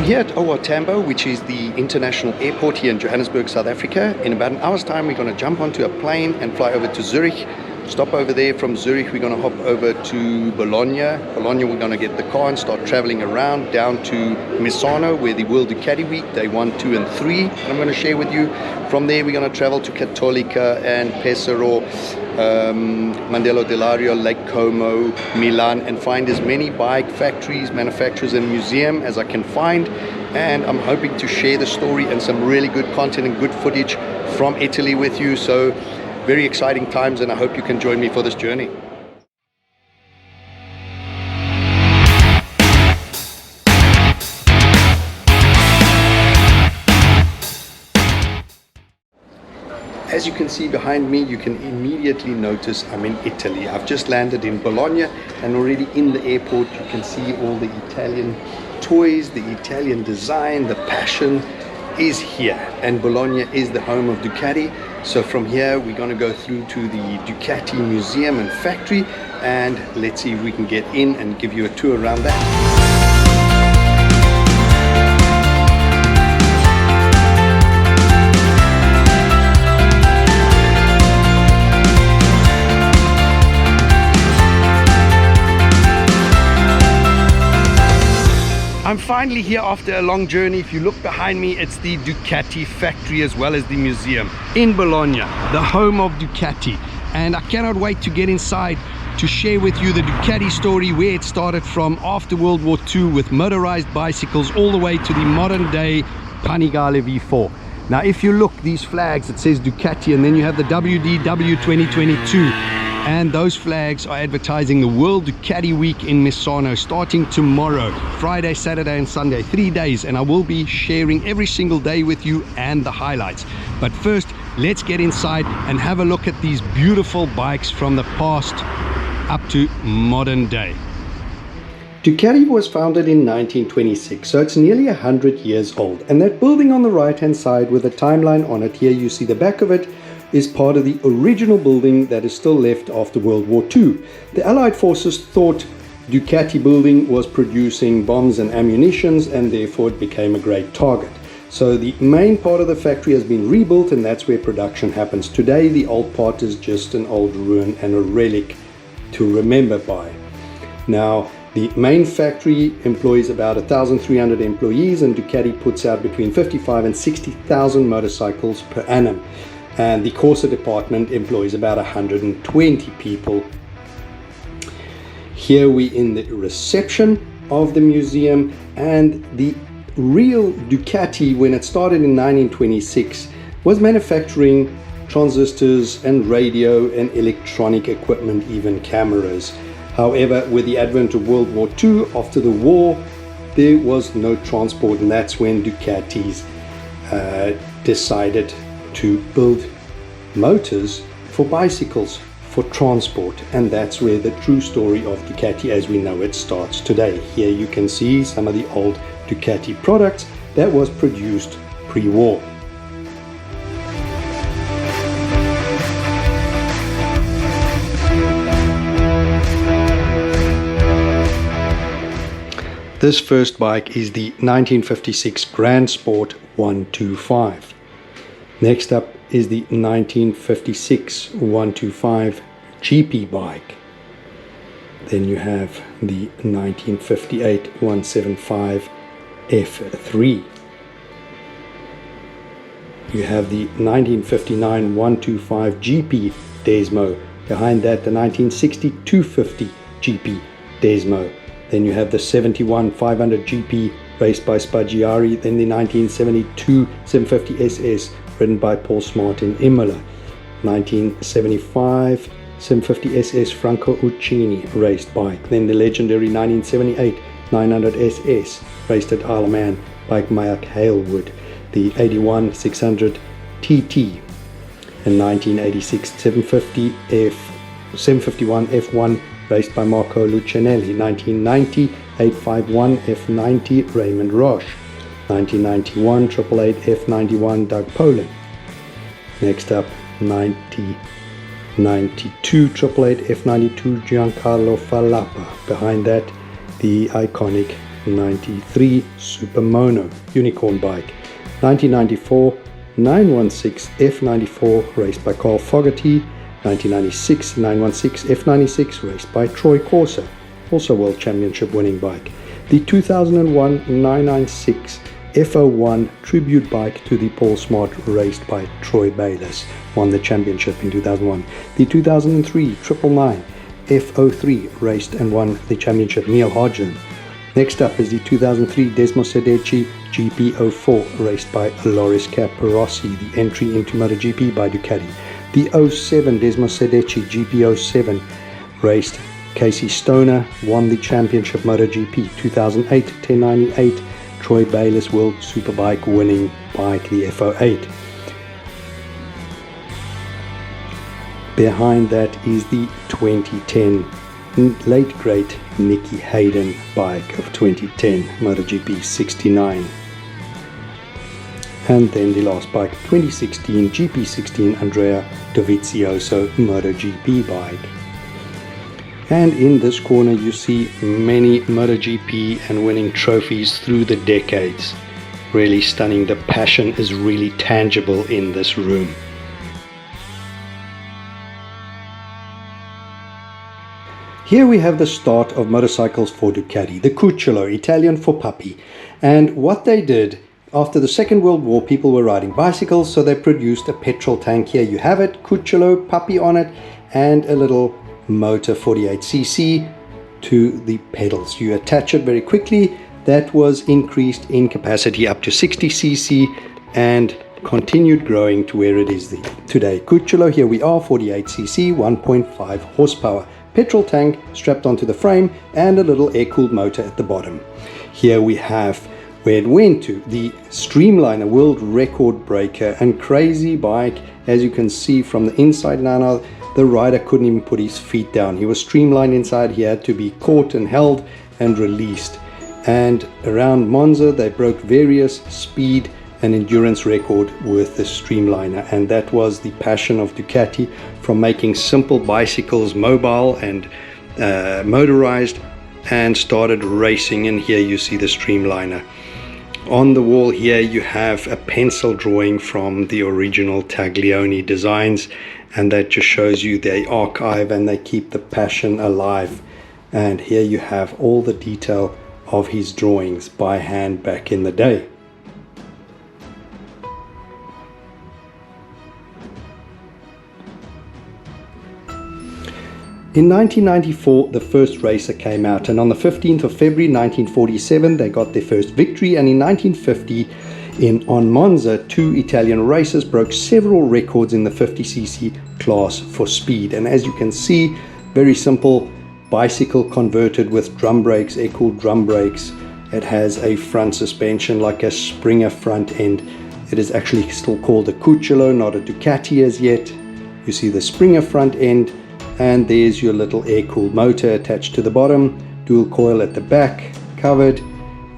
here at OR Tambo, which is the international airport here in Johannesburg, South Africa. In about an hour's time, we're going to jump onto a plane and fly over to Zurich. Stop over there. From Zurich, we're going to hop over to Bologna. Bologna, we're going to get the car and start traveling around down to Misano, where the World Ducati Week, day 1, 2, and 3, I'm going to share with you. From there, we're going to travel to Cattolica and Pesaro, Mandello dell'Ario, Lake Como, Milan, and find as many bike factories, manufacturers, and museum as I can find. And I'm hoping to share the story and some really good content and good footage from Italy with you. So very exciting times, and I hope you can join me for this journey. As you can see behind me, you can immediately notice I'm in Italy. I've just landed in Bologna, and already in the airport you can see all the Italian toys, the Italian design, the passion is here. And Bologna is the home of Ducati. So from here we're going to go through to the Ducati Museum and Factory, and let's see if we can get in and give you a tour around that. I'm finally here after a long journey. If you look behind me, it's the Ducati Factory as well as the museum in Bologna, the home of Ducati. And I cannot wait to get inside to share with you the Ducati story, where it started from after World War II with motorized bicycles all the way to the modern day Panigale V4. Now if you look, these flags, it says Ducati, and then you have the WDW 2022. And those flags are advertising the World Ducati Week in Misano, starting tomorrow, Friday, Saturday and Sunday, 3 days. And I will be sharing every single day with you and the highlights. But first, let's get inside and have a look at these beautiful bikes from the past up to modern day. Ducati was founded in 1926, so it's nearly 100 years old. And that building on the right hand side with a timeline on it, here you see the back of it, is part of the original building that is still left after World War II. The Allied forces thought Ducati building was producing bombs and ammunitions, and therefore it became a great target. So the main part of the factory has been rebuilt, and that's where production happens. Today the old part is just an old ruin and a relic to remember by. Now the main factory employs about 1,300 employees, and Ducati puts out between 55 and 60,000 motorcycles per annum. And the Corsa department employs about 120 people. Here we in the reception of the museum, and the real Ducati, when it started in 1926, was manufacturing transistors and radio and electronic equipment, even cameras. However, with the advent of World War II, after the war, there was no transport, and that's when Ducatis decided to build motors for bicycles for transport, and that's where the true story of Ducati as we know it starts today. Here you can see some of the old Ducati products that was produced pre-war. This first bike is the 1956 Grand Sport 125. Next up is the 1956 125 GP bike. Then you have the 1958 175 F3. You have the 1959 125 GP Desmo. Behind that, the 1960 250 GP Desmo. Then you have the 71 500 GP raced by Spaggiari. Then the 1972 750 SS ridden by Paul Smart in Imola. 1975 750 SS Franco Uccini raced bike. Then the legendary 1978 900 SS raced at Isle of Man by Mike Halewood. The 81 600 TT. And 1986 751 F1 raced by Marco Lucinelli. 1990 851 F90 Raymond Roche. 1991 888 F91 Doug Polen. Next up 1992 888 F92 Giancarlo Falappa. Behind that, the iconic 1993 Super Mono Unicorn bike, 1994 916 F94 raced by Carl Fogarty, 1996 916 F96 raced by Troy Corser, also World Championship winning bike. The 2001 996 F01 tribute bike to the Paul Smart raced by Troy Bayliss, won the championship in 2001. The 2003 999 F03 raced and won the championship, Neil Hodgson. Next up is the 2003 Desmosedici GP04 raced by Loris Capirossi, the entry into MotoGP by Ducati. The 07 Desmosedici GP07 raced Casey Stoner, won the championship MotoGP. 2008 1098 Troy Bayliss World Superbike winning bike, the F08. Behind that is the 2010 late great Nicky Hayden bike of 2010 MotoGP 69. And then the last bike, 2016 GP16 Andrea Dovizioso MotoGP bike. And in this corner you see many MotoGP and winning trophies through the decades. Really stunning. The passion is really tangible in this room. Here we have the start of motorcycles for Ducati, the Cucciolo, Italian for puppy. And what they did, after the Second World War, people were riding bicycles, so they produced a petrol tank. Here you have it, Cucciolo, puppy on it, and a little motor 48cc to the pedals. You attach it very quickly. That was increased in capacity up to 60cc and continued growing to where it is today. Cucciolo, here we are, 48cc, 1.5 horsepower. Petrol tank strapped onto the frame and a little air-cooled motor at the bottom. Here we have where it went to, the Streamliner world record breaker and crazy bike. As you can see from the inside now, the rider couldn't even put his feet down. He was streamlined inside. He had to be caught and held and released. And around Monza they broke various speed and endurance record with the Streamliner, and that was the passion of Ducati, from making simple bicycles mobile and motorized, and started racing. And here you see the Streamliner. On the wall here you have a pencil drawing from the original Taglioni designs, and that just shows you they archive and they keep the passion alive. And here you have all the detail of his drawings by hand back in the day. In 1994, the first racer came out, and on the 15th of February 1947, they got their first victory. And in 1950, on Monza, two Italian racers broke several records in the 50cc class for speed. And as you can see, very simple bicycle converted with drum brakes, air-cooled drum brakes. It has a front suspension like a Springer front end. It is actually still called a Cucciolo, not a Ducati as yet. You see the Springer front end. And there's your little air-cooled motor attached to the bottom, dual coil at the back, covered,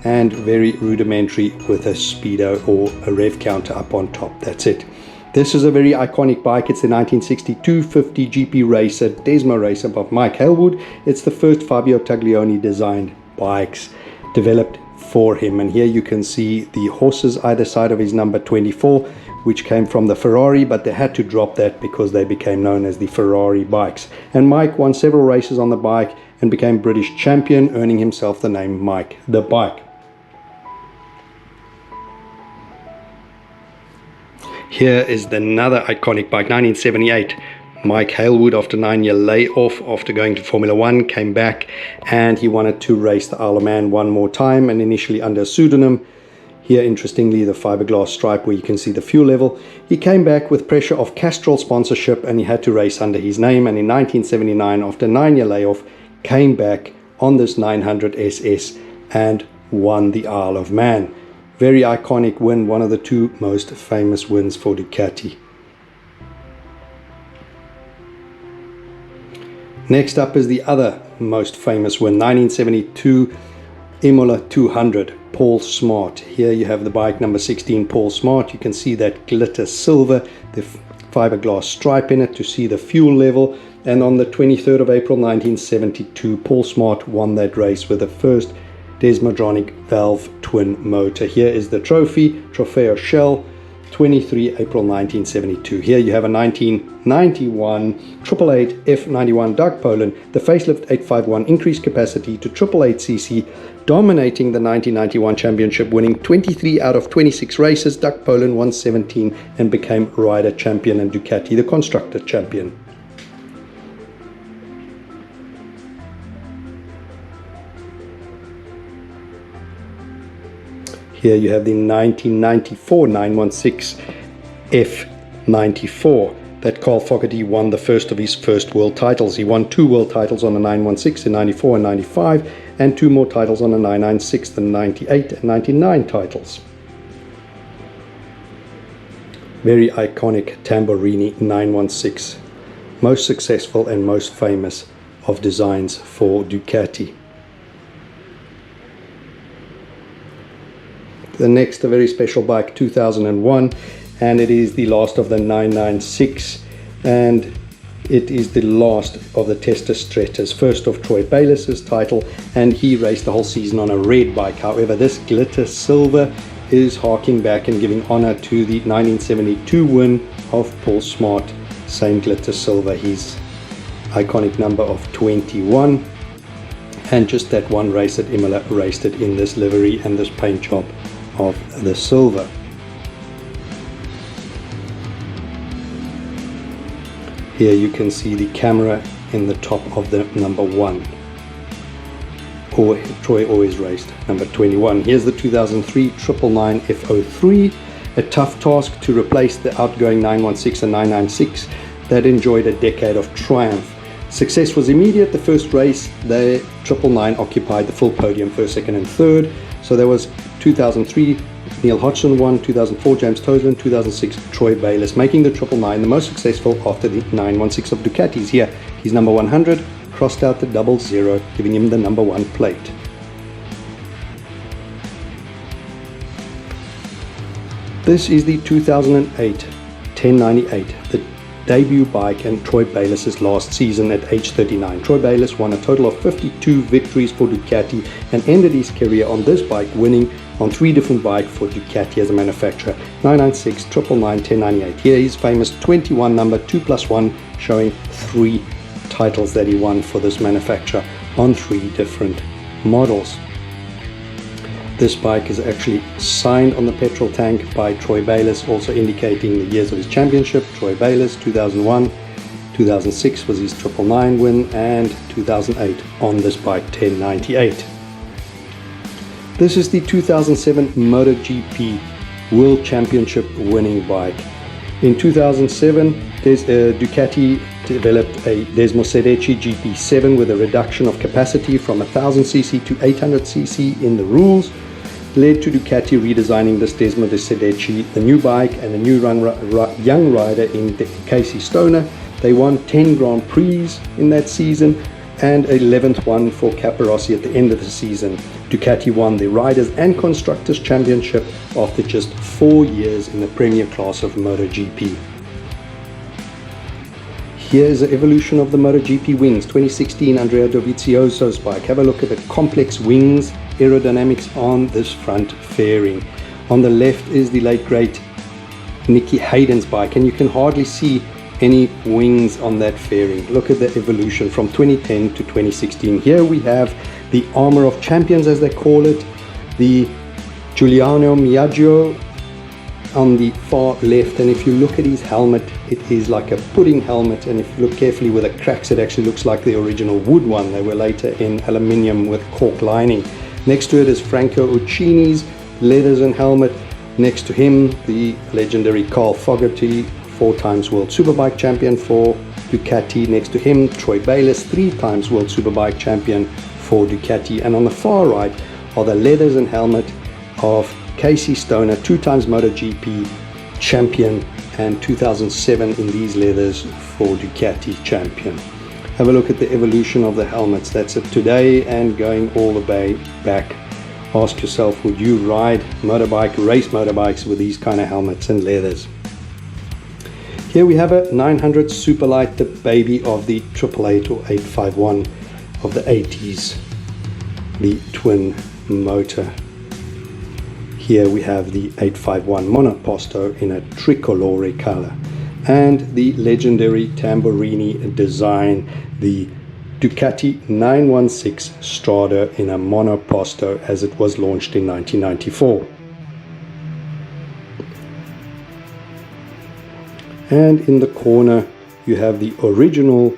and very rudimentary with a speedo or a rev counter up on top. That's it. This is a very iconic bike. It's the 1962 50 GP racer, Desmo racer by Mike Halewood. It's the first Fabio Taglioni designed bikes developed for him. And here you can see the horses either side of his number 24, which came from the Ferrari, but they had to drop that because they became known as the Ferrari bikes. And Mike won several races on the bike and became British champion, earning himself the name Mike the Bike. Here is another iconic bike, 1978. Mike Halewood, after 9-year layoff after going to Formula 1, came back and he wanted to race the Isle of Man one more time, and initially under a pseudonym. Here, interestingly, the fiberglass stripe where you can see the fuel level. He came back with pressure of Castrol sponsorship and he had to race under his name. And in 1979, after a 9-year layoff, came back on this 900 SS and won the Isle of Man. Very iconic win, one of the two most famous wins for Ducati. Next up is the other most famous win, 1972 Imola 200. Paul Smart. Here you have the bike number 16, Paul Smart. You can see that glitter silver, the fiberglass stripe in it to see the fuel level. And on the 23rd of April 1972, Paul Smart won that race with the first Desmodronic valve twin motor. Here is the trophy, Trofeo Shell, 23 April 1972. Here you have a 1991 888 F91 Doug Polen, the facelift 851, increased capacity to 888cc, dominating the 1991 championship, winning 23 out of 26 races. Doug Polen won 17 and became rider champion, and Ducati the constructor champion. Here you have the 1994 916 F94 that Carl Fogarty won the first of his first world titles. He won 2 world titles on the 916 in 94 and 95, and 2 more titles on the 996, the 98 and 99 titles. Very iconic Tamburini 916, most successful and most famous of designs for Ducati. The next, a very special bike, 2001, and it is the last of the 996, and it is the last of the Testa Strettas, first of Troy Bayliss's title, and he raced the whole season on a red bike. However, this glitter silver is harking back and giving honor to the 1972 win of Paul Smart, same glitter silver, his iconic number of 21, and just that one race at Imola raced it in this livery and this paint job of the silver. Here you can see the camera in the top of the number 1. Troy always raced number 21. Here's the 2003 999 F03, a tough task to replace the outgoing 916 and 996 that enjoyed a decade of triumph. Success was immediate. The first race, the 999 occupied the full podium, first, second and third. So there was 2003, Neil Hodgson won, 2004, James Toseland, 2006, Troy Bayliss, making the 999 the most successful after the 916 of Ducatis. Here, he's number 100, crossed out the 00, giving him the number 1 plate. This is the 2008 1098, the debut bike and Troy Bayliss's last season at age 39. Troy Bayliss won a total of 52 victories for Ducati and ended his career on this bike, winning on 3 different bikes for Ducati as a manufacturer: 996, 999, 1098. Here his famous 21 number 2+1, showing 3 titles that he won for this manufacturer on 3 different models. This bike is actually signed on the petrol tank by Troy Bayliss, also indicating the years of his championship. Troy Bayliss, 2001, 2006 was his 999 win, and 2008 on this bike, 1098. This is the 2007 MotoGP World Championship winning bike. In 2007, Ducati developed a Desmo Sedeci GP7 with a reduction of capacity from 1000cc to 800cc in the rules, led to Ducati redesigning this Desmo de Sedeci, the new bike, and a new young rider in Casey Stoner. They won 10 Grand Prix in that season and 11th one for Capirossi at the end of the season. Ducati won the Riders and Constructors Championship after just 4 years in the premier class of MotoGP. Here's the evolution of the MotoGP wings, 2016 Andrea Dovizioso's bike. Have a look at the complex wings, aerodynamics on this front fairing. On the left is the late great Nicky Hayden's bike, and you can hardly see any wings on that fairing. Look at the evolution from 2010 to 2016. Here we have the Armor of Champions, as they call it, the Giuliano Miaggio on the far left, and if you look at his helmet, it is like a pudding helmet, and if you look carefully with the cracks, it actually looks like the original wood one. They were later in aluminium with cork lining. Next to it is Franco Uccini's leathers and helmet. Next to him, the legendary Carl Fogarty, 4 times World Superbike champion for Ducati. Next to him, Troy Bayliss, 3 times World Superbike champion for Ducati. And on the far right are the leathers and helmet of Casey Stoner, 2 times MotoGP champion, and 2007 in these leathers for Ducati champion. Have a look at the evolution of the helmets. That's it today and going all the way back. Ask yourself, would you ride race motorbikes with these kind of helmets and leathers? Here we have a 900 Superlight, the baby of the 888 or 851 of the 80s, the twin motor. Here we have the 851 monoposto in a tricolore color, and the legendary Tamburini design, the Ducati 916 Strada in a monoposto, as it was launched in 1994. And in the corner you have the original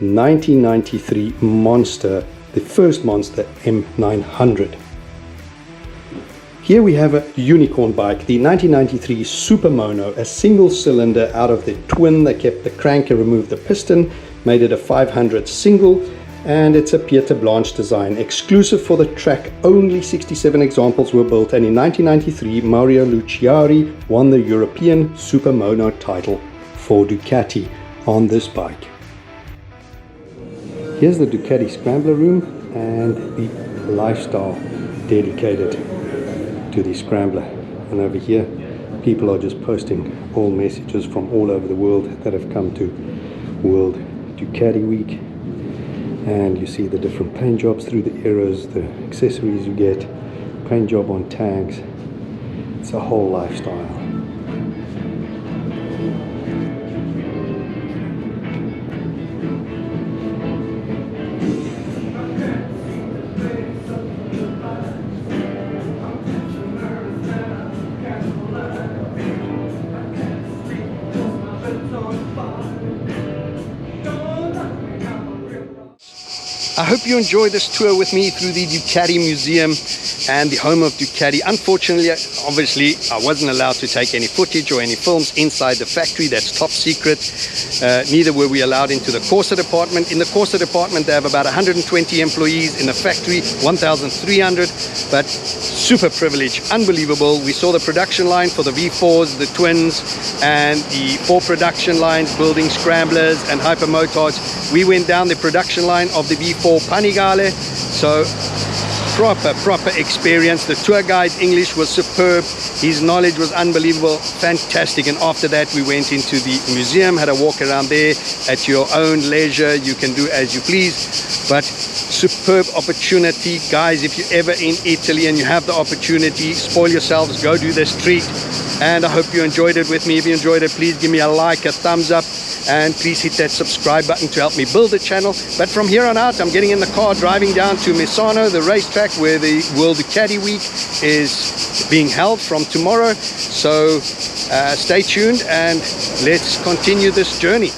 1993 Monster, the first Monster M900. Here we have a unicorn bike, the 1993 Super Mono, a single cylinder out of the twin. They kept the crank and removed the piston, made it a 500 single, and it's a Pieter Blanche design. Exclusive for the track, only 67 examples were built, and in 1993 Mario Luciari won the European Super Mono title for Ducati on this bike. Here's the Ducati Scrambler room and the lifestyle dedicated to the Scrambler. And over here people are just posting all messages from all over the world that have come to World Ducati Week, and you see the different paint jobs through the eras, the accessories you get, paint job on tags. It's a whole lifestyle. I hope you enjoyed this tour with me through the Ducati Museum and the home of Ducati. Unfortunately, obviously, I wasn't allowed to take any footage or any films inside the factory. That's top secret. Neither were we allowed into the Corsa department. In the Corsa department, they have about 120 employees. In the factory, 1,300. But super privilege, unbelievable. We saw the production line for the V4s, the twins, and the 4 production lines building scramblers and hypermotards. We went down the production line of the V4 Panigale, so proper experience. The tour guide's English was superb, his knowledge was unbelievable, fantastic. And after that we went into the museum, had a walk around there at your own leisure. You can do as you please, but superb opportunity, guys. If you're ever in Italy and you have the opportunity, spoil yourselves, go do this treat. And I hope you enjoyed it with me. If you enjoyed it, please give me a like, a thumbs up, and please hit that subscribe button to help me build the channel. But from here on out, I'm getting in the car, driving down to Misano, the racetrack where the World Ducati Week is being held from tomorrow. So stay tuned and let's continue this journey.